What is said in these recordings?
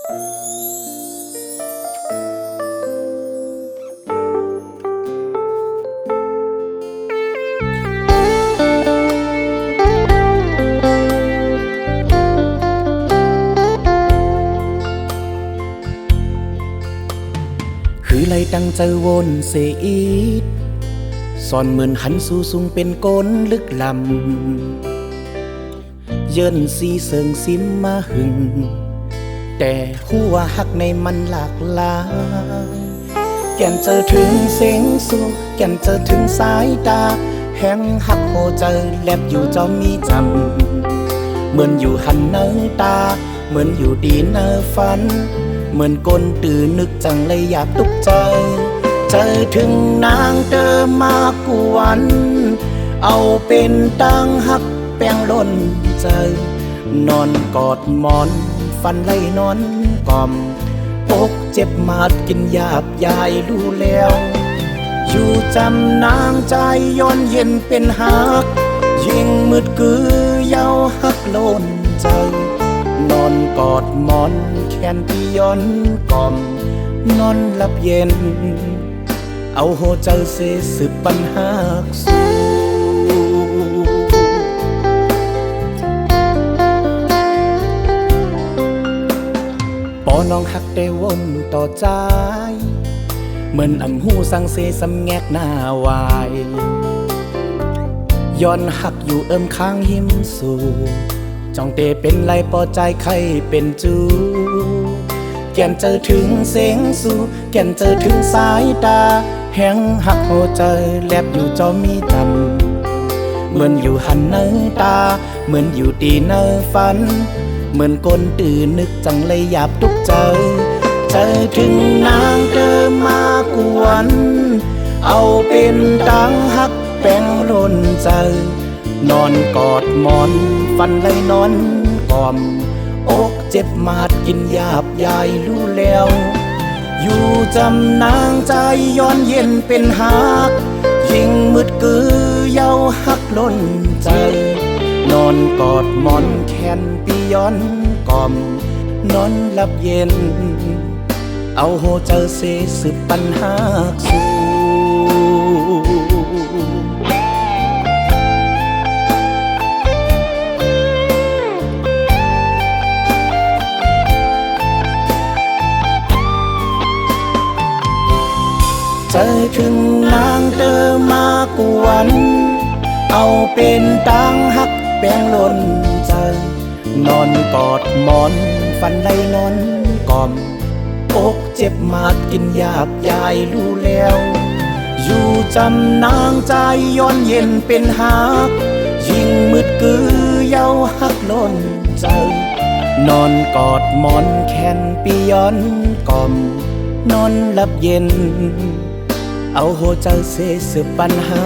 คือไล่ตั้งใจวนเสียอีดสอนเหมือนหันสู่สูงเป็นก้นลึกลำเยินสีเสิงซิมมาหึงแต่หัวหักในมันหลากหลายแก่นเจอถึงเสียงสูแก่นเจอถึงสายตาแห่งหักโหเจอแลบอยู่จอมมีจำเหมือนอยู่หันเนื้อตาเหมือนอยู่ดีเนื้อฝันเหมือนก้นตื่นนึกจังเลยอยากตุกใจเจอถึงนางเดิมมากกวันเอาเป็นตังหักแป้งล้นใจนอนกอดหมอนฟันไล่นอนกล่อมอกเจ็บมาดกินยาบยายรู้แล้วอยู่จำนางใจย้อนเย็นเป็นหักยิ่งมืดกือเย้าหักล้นใจนอนกอดหมอนแขนที่ย้อนกล่อมนอนหลับเย็นเอาหัวใจเสสืบปัญหาสู้ปอน้องหักได้วนต่อใจเหมือนอ่ำหูสังเสสำแงกหน้าวายย้อนหักอยู่เอิมข้างหิมสู่จ้องเตเป็นไรปอใจใครเป็นจูแก่นเจอถึงเสียงสู่แก่นเจอถึงสายตาแห่งหักหัวใจแลบอยู่จอมีจำเหมือนอยู่หันเนื้อตาเหมือนอยู่ตีเนื้อฝันเหมือนก้นตื่นนึกจังเลยหยาบทุกใจเจอถึงนางเดิมมากวนเอาเป็นตังหักแป้งล้นใจนอนกอดหมอนฟันเลยนอนกล่อมอกเจ็บมาดกินยาบยายรู้แล้วอยู่จำนางใจย้อนเย็นเป็นหักยิ่งมืดกือเย้าหักล้นใจนอนกอดหมอนแขนปีย้อนกล่อมนอนหลับเย็นเอาหัวใจเสสืบปัญหาสู้เจอถึงนางเดิมมากวันเอาเป็นตังหักแป้งล้นใจนอนกอดหมอนฟันไล่นอนกล่อมอกเจ็บมาดกินยาบยายรู้แล้วอยู่จำนางใจย้อนเย็นเป็นหักยิ่งมืดกือเย้าหักล้นใจนอนกอดหมอนแขนปีย้อนกล่อมนอนหลับเย็นเอาหัวใจเสสืบปัญหา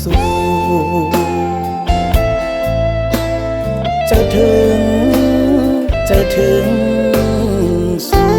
สู้เจอถึงสู้